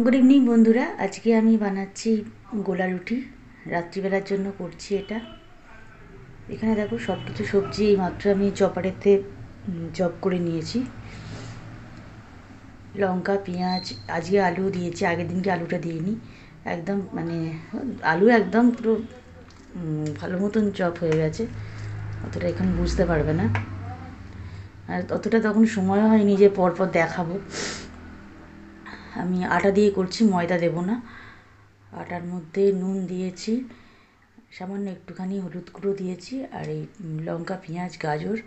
Good evening বন্ধুরা, আজকে আমি বানাচ্ছি গোলা রুটি। রাত্রিবেলার জন্য করছি এটা। এখানে দেখো সব কিছু সবজি এইমাত্র আমি চপারেতে চপ করে নিয়েছি। লঙ্কা, পেঁয়াজ, আজকে আলু দিয়েছি, আগের দিনকে আলুটা দিইনি। একদম আলু একদম পুরো ভালো মতন চপ হয়ে গেছে, অতটা এখন বুঝতে পারবে না। আর অতটা তখন সময় হয়নি যে পরপর দেখাবো। আমি আটা দিয়ে করছি, ময়দা দেব না। আটার মধ্যে নুন দিয়েছি, সামান্য একটুখানি হলুদ গুঁড়ো দিয়েছি, আর এই লঙ্কা, পেঁয়াজ, গাজর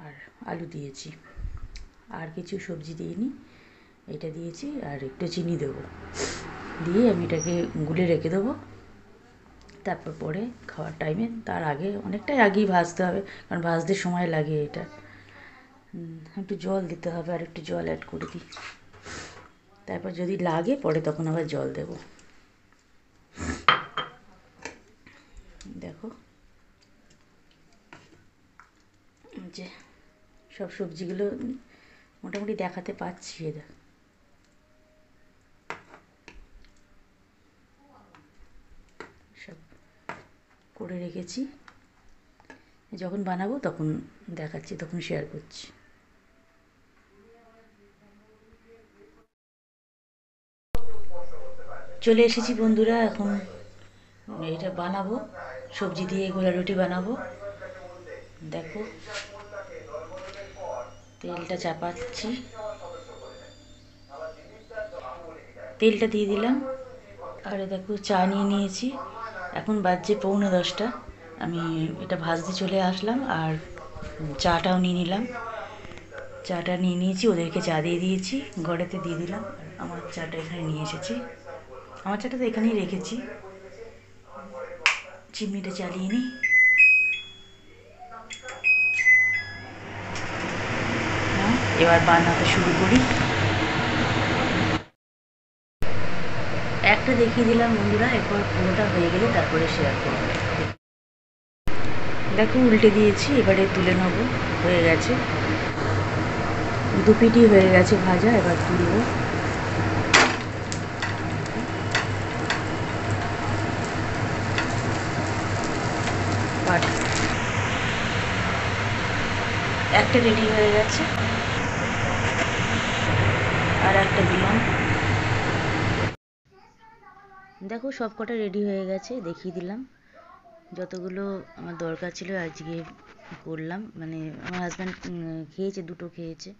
আর আলু দিয়েছি। আর কিছু সবজি দিইনি, এটা দিয়েছি আর একটু চিনি দেবো। দিয়ে আমি এটাকে গুলে রেখে দেবো। তারপর পরে খাওয়ার টাইমে, তার আগে অনেকটাই আগেই ভাজতে হবে, কারণ ভাজতে সময় লাগে এটা। একটু জল দিতে হবে, আর একটু জল অ্যাড করে দিই। তারপর যদি লাগে পরে তখন আবার জল দেবো। দেখো যে সব সবজিগুলো মোটামুটি দেখাতে পাচ্ছি। এদের সব করে রেখেছি, যখন বানাবো তখন দেখাচ্ছি, তখন শেয়ার করছি। চলে এসেছি বন্ধুরা, এখন এটা বানাবো, সবজি দিয়ে গোলা রুটি বানাবো। দেখো তেলটা চাপাচ্ছি, তেলটা দিয়ে দিলাম। আর দেখো চা নিয়ে নিয়েছি, এখন বাজছে 9:45। আমি এটা ভাজতে চলে আসলাম, আর চাটাও নিয়ে নিলাম। চাটা নিয়ে নিয়েছি, ওদেরকে চা দিয়ে দিয়েছি, ঘরেতে দিয়ে দিলাম। আর আমার চাটা এখানে নিয়ে এসেছি, আমার চাটা তো এখানেই রেখেছি। চিমনিটা চালিয়ে নিই। এবার বানাতে শুরু করি। একটা দেখিয়ে দিলাম বন্ধুরা, এরপর পুরোটা হয়ে গেলে তারপরে শেয়ার করব। দেখো উল্টে দিয়েছি, এবারে তুলে নেবো। হয়ে গেছে, দুপিটি হয়ে গেছে ভাজা, এবার তুলবো। একটা রেডি হয়ে গেছে, আর একটা দিলাম। দেখো সব কটা রেডি হয়ে গেছে, দেখিয়ে দিলাম। যতগুলো আমার দরকার ছিল আজকে করলাম। আমার হাজব্যান্ড খেয়েছে, দুটো খেয়েছে,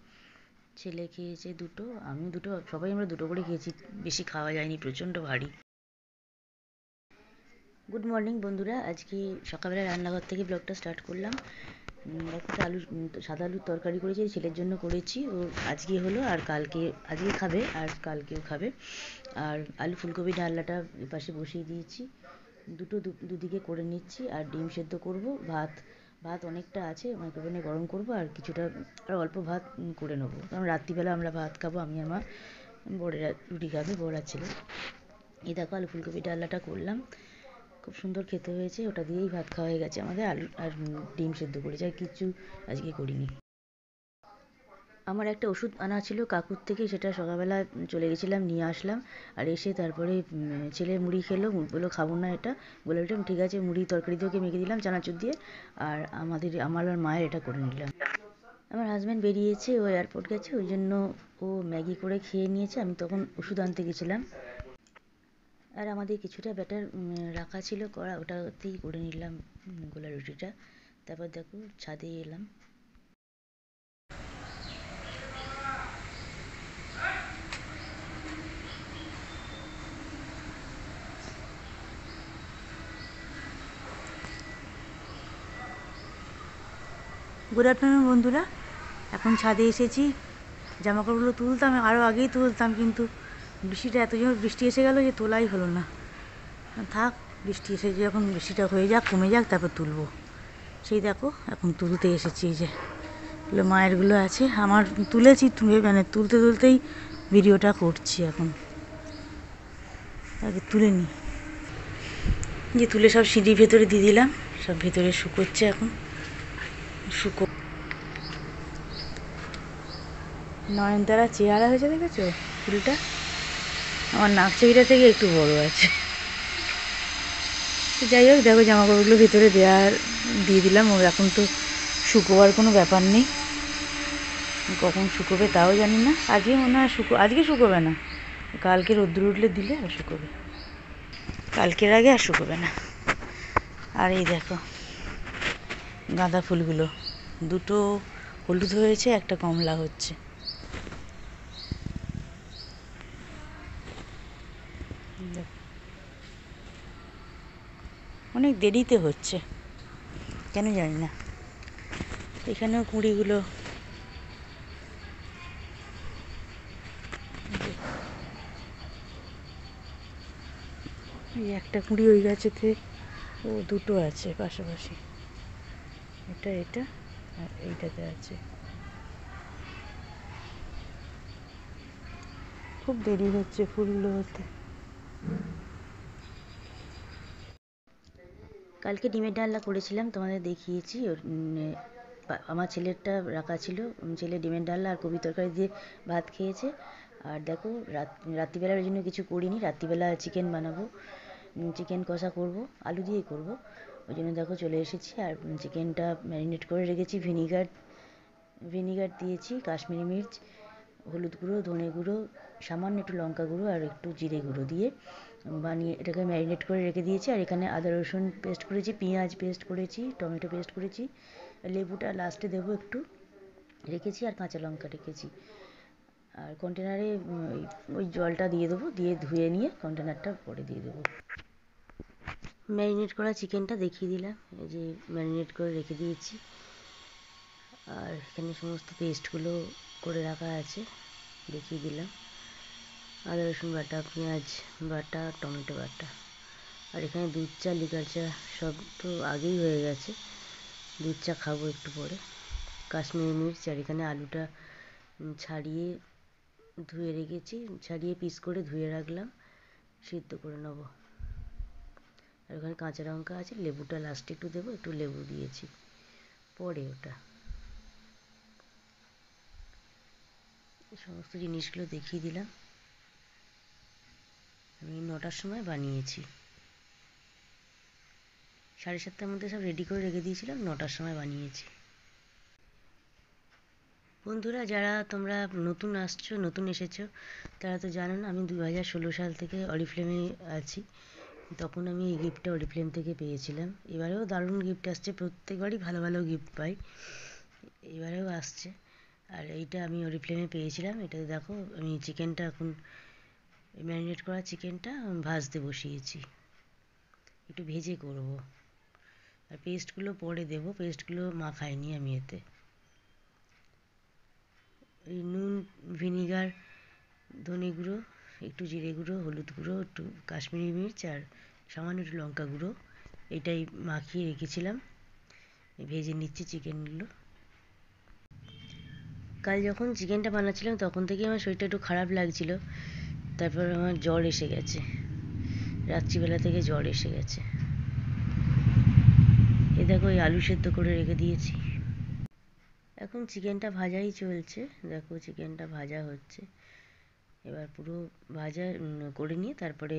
ছেলে খেয়েছে দুটো, আমি দুটো, সবাই আমরা দুটো করে খেয়েছি, বেশি খাওয়া যায়নি, প্রচণ্ড ভারী। গুড মর্নিং বন্ধুরা, আজকে সকালবেলা রান্নাঘর থেকে ব্লগটা স্টার্ট করলাম। দেখো সাদা আলুর তরকারি করেছি, ছেলের জন্য করেছি। ও আজকে হলো, আর আজকে খাবে আর কালকেও খাবে। আর আলু ফুলকপি ডালনাটা পাশে বসিয়ে দিয়েছি, দুদিকে করে নিচ্ছি। আর ডিম সেদ্ধ করব, ভাত অনেকটা আছে, মাইক্রোওভেনে গরম করব, আর কিছুটা আর অল্প ভাত করে নেবো, কারণ রাত্রিবেলা আমরা ভাত খাবো, আমি আর মা, বড়েরা রুটি খাবে, বড় আর ছেলে। এই দেখো আলু ফুলকপি ডালনাটা করলাম, খুব সুন্দর খেতে হয়েছে। ওটা দিয়েই ভাত খাওয়া হয়ে গেছে আমাদের। আলু আর ডিম সেদ্ধ করেছি, আর কিচ্ছু আজকে করিনি। আমার একটা ওষুধ আনা ছিল কাকুর থেকে, সেটা সকালবেলা চলে গেছিলাম, নিয়ে আসলাম। আর এসে তারপরে ছেলে মুড়ি খেলো, বললো খাবো না এটা। বললাম ঠিক আছে, মুড়ি তরকারি দিয়ে মেখে দিলাম চানাচুর দিয়ে। আর আমার আর মায়ের এটা করে নিলাম। আমার হাজব্যান্ড বেরিয়েছে, ও এয়ারপোর্ট গেছে, ওই জন্য ও ম্যাগি করে খেয়ে নিয়েছে। আমি তখন ওষুধ আনতে গেছিলাম। আর আমাদের কিছুটা ব্যাটার রাখা ছিল করা, ওটাতেই করে নিলাম গোলা রুটিটা। তারপর দেখো ছাদে এলাম। গুড আফটারনুন বন্ধুরা, এখন ছাদে এসেছি। জামাকাপড়গুলো তুলতাম, আরও আগেই তুলতাম, কিন্তু বৃষ্টিটা এত জোর বৃষ্টি এসে গেল যে তোলাই হলো না। থাক, বৃষ্টি এসে যখন বৃষ্টিটা হয়ে যাক, কমে যাক, তারপর তুলবো। সেই দেখো এখন তুলতে এসেছি, এই যে মায়েরগুলো আছে, আমার তুলেছি, তুলতে তুলতেই ভিডিওটা করছি। এখন আগে তুলে নিই, যে তুলে সব সিঁড়ির ভেতরে দিয়ে দিলাম, সব ভেতরে শুকোচ্ছে এখন। নয়নতারা চেহারা হয়েছে, দেখেছো ফুলটা? আমার নাকচিটা থেকে একটু বড় আছে। তো যাই হোক, দেখো জামা কাপড়গুলো ভিতরে দিয়ে দিলাম। ও এখন তো শুকোবার কোনো ব্যাপার নেই, কখন শুকোবে তাও জানি না। আজকে মনে হয় আজকে শুকোবে না, কালকে রোদ্দুর উঠলে দিলে আর শুকোবে, কালকের আগে আর শুকোবে না। আর এই দেখো গাঁদা ফুলগুলো, দুটো হলুদ হয়েছে, একটা কমলা হচ্ছে। অনেক দেরিতে হচ্ছে কেন জানি না। এখানেও কুঁড়িগুলো, এই একটা কুঁড়ি ওই গাছেতে, ও দুটো আছে পাশাপাশি, এটা আর এইটাতে আছে। খুব দেরি হচ্ছে ফুলগুলো হতে। কালকে ডিমের ডালনা করেছিলাম, তোমাদের দেখিয়েছি। আমার ছেলেরটা রাখা ছিল, ছেলে ডিমের ডালনা আর কবি তরকারি দিয়ে ভাত খেয়েছে। আর দেখো রাত্রিবেলার জন্য কিছু করিনি, রাত্রিবেলা চিকেন বানাবো, চিকেন কষা করব, আলু দিয়েই করব। ওই জন্য দেখো চলে এসেছি। আর চিকেনটা ম্যারিনেট করে রেখেছি, ভিনিগার দিয়েছি, কাশ্মীরি মির্চ, হলুদ গুঁড়ো, ধনে গুঁড়ো, সামান্য একটু লঙ্কা গুঁড়ো আর একটু জিরে গুঁড়ো দিয়ে বানিয়ে এটাকে ম্যারিনেট করে রেখে দিয়েছি। আর এখানে আদা রসুন পেস্ট করেছি, পেঁয়াজ পেস্ট করেছি, টমেটো পেস্ট করেছি, লেবুটা লাস্টে দেবো একটু রেখেছি, আর কাঁচা লঙ্কা রেখেছি। আর কন্টেনারে ওই জলটা দিয়ে দেবো, দিয়ে ধুয়ে নিয়ে কন্টেনারটা পরে দিয়ে দেবো। ম্যারিনেট করা চিকেনটা দেখিয়ে দিলাম, এই যে ম্যারিনেট করে রেখে দিয়েছি। আর এখানে সমস্ত পেস্টগুলো করে রাখা আছে, দেখিয়ে দিলাম। আদা রসুন বাটা, পেঁয়াজ বাটা, টমেটো বাটা। আর এখানে দুধ চা, লিকার চা সব তো আগেই হয়ে গেছে, দুধ চা খাবো একটু পরে। কাশ্মীরি মির্চ, আর এখানে আলুটা ছাড়িয়ে ধুয়ে রেখেছি, ছাড়িয়ে পিস করে ধুয়ে রাখলাম, সিদ্ধ করে নেব। আর ওখানে কাঁচা লঙ্কা আছে, লেবুটা লাস্টে একটু দেবো, একটু লেবু দিয়েছি পরে। ওটা সমস্ত জিনিসগুলো দেখিয়ে দিলাম। আমি 9টার সময় বানিয়েছি, 7:30টার মধ্যে সব রেডি করে রেখে দিয়েছিলাম, 9টার সময় বানিয়েছি। বন্ধুরা, যারা তোমরা নতুন আসছো, নতুন এসেছো, তারা তো জানো না, আমি 2016 সাল থেকে অরিফ্লেমে আছি। তখন আমি এই গিফটটা অরিফ্লেম থেকে পেয়েছিলাম। এবারেও দারুণ গিফট আসছে, প্রত্যেকবারই ভালো ভালো গিফট পাই, এবারেও আসছে। আর এইটা আমি অরিফ্লেমে পেয়েছিলাম। এটাতে দেখো আমি চিকেনটা এখন ম্যারিনেট করা চিকেনটা ভাজতে বসিয়েছি, একটু ভেজে করব। আর পেস্টগুলো পরে দেবো, পেস্টগুলো মাখাইনি আমি এতে। এই নুন, ভিনিগার, ধনে গুঁড়ো, একটু জিরে গুঁড়ো, হলুদ গুঁড়ো, একটু কাশ্মীরি মির্চ আর সামান্য একটু লঙ্কা গুঁড়ো, এটাই মাখিয়ে রেখেছিলাম। ভেজে নিচ্ছি চিকেনগুলো। কাল যখন চিকেনটা বানাচ্ছিলাম তখন থেকে আমার শরীরটা একটু খারাপ লাগছিল, তারপর আমার জ্বর এসে গেছে, রাত্রিবেলা থেকে জ্বর এসে গেছে। এ দেখো এই আলু সেদ্ধ করে রেখে দিয়েছি। এখন চিকেনটা ভাজাই চলছে, দেখো চিকেনটা ভাজা হচ্ছে। এবার পুরো ভাজা করে নিয়ে তারপরে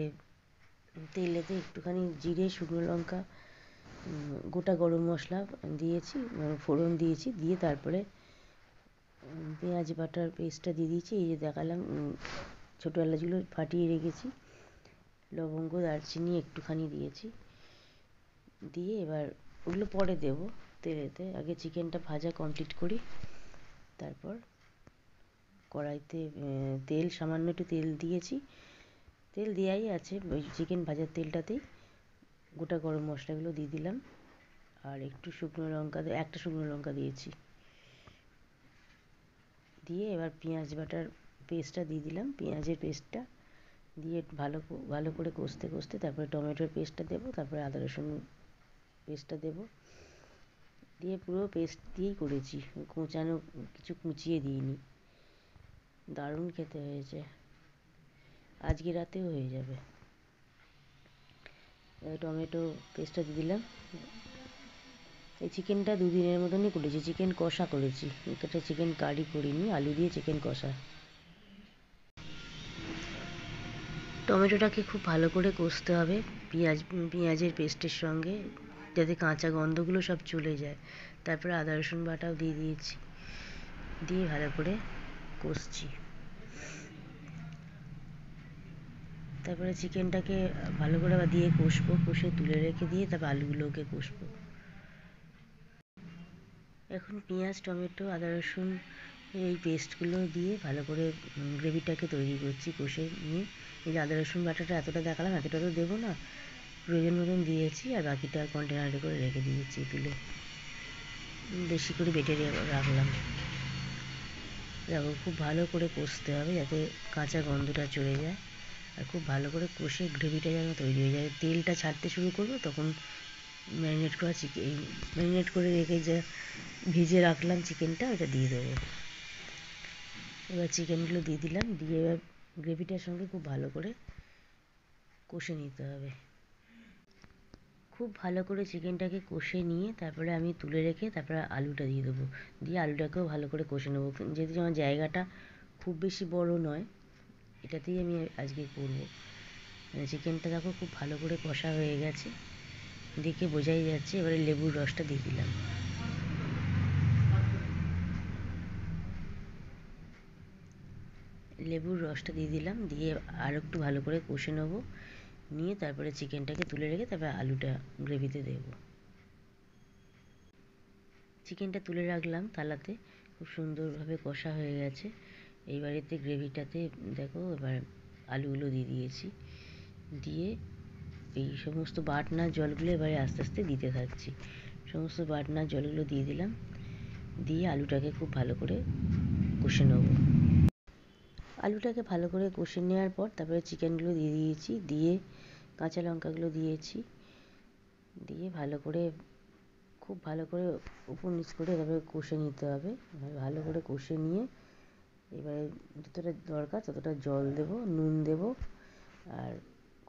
তেলেতে একটুখানি জিরে, শুকনো লঙ্কা, গোটা গরম মশলা দিয়েছি, ফোড়ন দিয়েছি, দিয়ে তারপরে পেঁয়াজ বাটার পেস্টটা দিয়ে দিয়েছি। এই যে দেখালাম, ছোটো এলাচগুলো ফাটিয়ে রেখেছি, লবঙ্গ, দারচিনি একটুখানি দিয়েছি, দিয়ে এবার ওগুলো পরে দেবো তেলেতে। আগে চিকেনটা ভাজা কমপ্লিট করি, তারপর কড়াইতে তেল, সামান্য একটু তেল দিয়েছি, তেল দেওয়াই আছে, ওই চিকেন ভাজার তেলটাতেই গোটা গরম মশলাগুলো দিয়ে দিলাম। আর একটু শুকনো লঙ্কা, একটা শুকনো লঙ্কা দিয়েছি, দিয়ে এবার পেঁয়াজ বাটার পেস্টটা দিয়ে দিলাম, পেঁয়াজের পেস্টটা দিয়ে ভালো করে কষতে কষতে তারপরে টমেটোর পেস্টটা দেবো, তারপরে আদা রসুন পেস্টটা দেবো, দিয়ে পুরো পেস্ট দিয়েই করেছি, কুচানো কিছু কুচিয়ে দিইনি। দারুণ খেতে হয়েছে, আজকে রাতেও হয়ে যাবে। টমেটো পেস্টটা দিয়ে দিলাম। এই চিকেনটা 2 দিনের মতনই করেছি, চিকেন কষা করেছি, এটা চিকেন কারি করিনি, আলু দিয়ে চিকেন কষা। টমেটোটাকে খুব ভালো করে কষতে হবে পেঁয়াজের পেস্টের সঙ্গে, যাতে কাঁচা গন্ধগুলো সব চলে যায়। তারপরে আদা রসুন বাটাও দিয়ে দিয়েছি, দিয়ে ভালো করে কষছি। তারপরে চিকেনটাকে ভালো করে আবার দিয়ে কষবো, কষে তুলে রেখে দিয়ে তারপর আলুগুলোকে কষবো। এখন পেঁয়াজ, টমেটো, আদা রসুন এই পেস্টগুলো দিয়ে ভালো করে গ্রেভিটাকে তৈরি করছি কষে নিয়ে। এই যে আদা রসুন বাটাটা এতটা দেখালাম, এতটা তো দেবো না, প্রয়োজন মতন দিয়েছি, আর বাকিটা কন্টেনারে করে রেখে দিয়েছি তুলে, বেশি করে বেটে রাখলাম। দেখো খুব ভালো করে কষতে হবে যাতে কাঁচা গন্ধটা চলে যায়, আর খুব ভালো করে কষে গ্রেভিটা যেন তৈরি হয়ে যায়। তেলটা ছাড়তে শুরু করবো তখন ম্যারিনেট করে রেখে যা ভিজে রাখলাম চিকেনটা, ওটা দিয়ে দেবো। এবার চিকেনগুলো দিয়ে দিলাম, দিয়ে এবার গ্রেভিটার সঙ্গে খুব ভালো করে কষে নিতে হবে। খুব ভালো করে চিকেনটাকে কষে নিয়ে তারপরে আমি তুলে রেখে তারপরে আলুটা দিয়ে দেবো, দিয়ে আলুটাকেও ভালো করে কষে নেবো। যেহেতু আমার জায়গাটা খুব বেশি বড় নয়, এটাতেই আমি আজকে করবো। চিকেনটা দেখো খুব ভালো করে কষা হয়ে গেছে, দেখে বোঝাই যাচ্ছে। এবারে লেবুর রসটা দিয়ে দিলাম। লেবুর রসটা দিয়ে দিলাম, দিয়ে আর একটু ভালো করে কষে নেবো, নিয়ে তারপরে চিকেনটাকে তুলে রেখে তারপরে আলুটা গ্রেভিতে দেবো। চিকেনটা তুলে রাখলাম থালাতে, খুব সুন্দরভাবে কষা হয়ে গেছে। এইবারেতে গ্রেভিটাতে দেখো এবার আলুগুলো দিয়ে দিয়েছি, দিয়ে এই সমস্ত বাটনার জলগুলো এবারে আস্তে আস্তে দিতে থাকছি। সমস্ত বাটনার জলগুলো দিয়ে দিলাম, দিয়ে আলুটাকে খুব ভালো করে কষে নেব। আলুটাকে ভালো করে কষে নেওয়ার পর তারপরে চিকেনগুলো দিয়ে দিয়েছি, দিয়ে কাঁচা লঙ্কাগুলো দিয়েছি, দিয়ে ভালো করে খুব ভালো করে উপর নিচ করে এভাবে কষে নিতে হবে। ভালো করে কষে নিয়ে এবারে যতটা দরকার ততটা জল দেব, নুন দেব, আর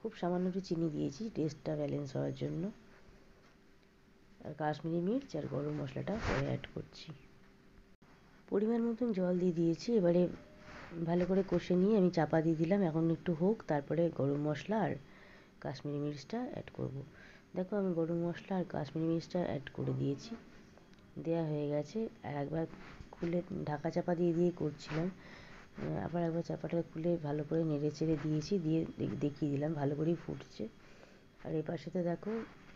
খুব সামান্য একটু চিনি দিয়েছি টেস্টটা ব্যালেন্স হওয়ার জন্য, আর কাশ্মীরি মির্চ আর গরম মশলাটা পরে অ্যাড করছি। পরিমাণ মতন জল দিয়ে দিয়েছি। এবারে ভালো করে কষে নিয়ে আমি চাপা দিয়ে দিলাম, এখন একটু হোক, তারপরে গরম মশলা আর কাশ্মীরি মির্চটা অ্যাড করব। দেখো আমি গরম মশলা আর কাশ্মীরি মির্চটা অ্যাড করে দিয়েছি, দেওয়া হয়ে গেছে। আর একবার খুলে ঢাকা চাপা দিয়ে দিয়ে করছিলাম, আবার একবার চাপাটা খুলে ভালো করে নেড়ে চেড়ে দিয়েছি, দিয়ে দেখিয়ে দিলাম ভালো করেই ফুটছে। আর এই পাশেতে দেখো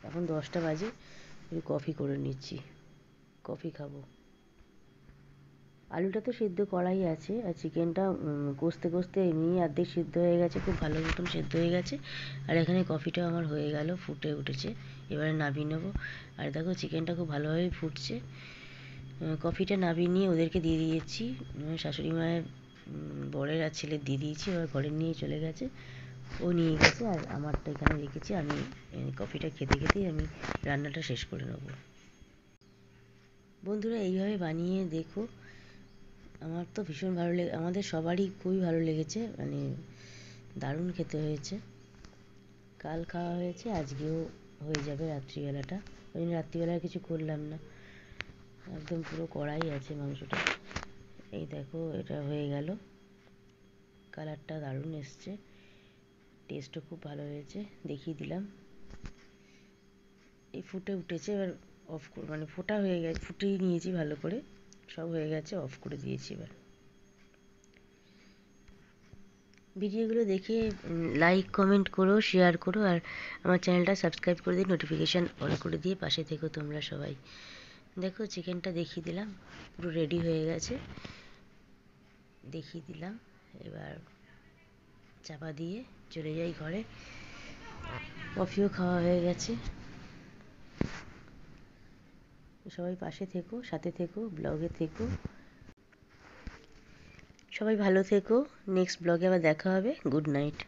এখন 10টা বাজে, একটু কফি করে নিচ্ছি, কফি খাবো। আলুটা তো সিদ্ধ করাই আছে, আর চিকেনটা কষতে কষতে এমনি অর্ধেক সিদ্ধ হয়ে গেছে, খুব ভালো মতন সিদ্ধ হয়ে গেছে। আর এখানে কফিটাও আমার হয়ে গেল, ফুটে উঠেছে, এবারে নামিয়ে নেবো। আর দেখো চিকেনটা খুব ভালোভাবে ফুটছে। কফিটা নামিয়ে নিয়ে ওদেরকে দিয়ে দিয়েছি, শাশুড়ি মায়ের বরের আর ছেলের দিয়ে দিয়েছি, এবার ঘরে নিয়ে চলে গেছে, ও নিয়ে গেছে, আর আমারটা এখানে রেখেছি। আমি কফিটা খেতে খেতেই আমি রান্নাটা শেষ করে নেব। বন্ধুরা এইভাবে বানিয়ে দেখো, আমার তো ভীষণ ভালো লেগে, আমাদের সবারই খুবই ভালো লেগেছে, মানে দারুণ খেতে হয়েছে। কাল খাওয়া হয়েছে, আজকেও হয়ে যাবে রাত্রিবেলাটা, ওই জন্য রাত্রিবেলা কিছু করলাম না, একদম পুরো কড়াই আছে মাংসটা। এই দেখো এটা হয়ে গেল, কালারটা দারুণ এসছে, টেস্টও খুব ভালো হয়েছে, দেখিয়ে দিলাম। এই ফুটে উঠেছে, এবার অফ করে মানে ফোটা হয়ে গেছে, ফুটিয়ে নিয়েছি ভালো করে, সব হয়ে গেছে, অফ করে দিয়েছি। এবার ভিডিওগুলো দেখে লাইক কমেন্ট করো, শেয়ার করো, আর আমার চ্যানেলটা সাবস্ক্রাইব করে দিয়ে নোটিফিকেশান অন করে দিয়ে পাশে থেকো তোমরা সবাই। দেখো চিকেনটা দেখিয়ে দিলাম, পুরো রেডি হয়ে গেছে, দেখিয়ে দিলাম। এবার চাপা দিয়ে চলে যাই ঘরে, কফিও খাওয়া হয়ে গেছে। সবাই পাশে থেকো, সাথে থেকো, ব্লগে থেকো, সবাই ভালো থেকো। নেক্সট ব্লগে আবার দেখা হবে। Good night.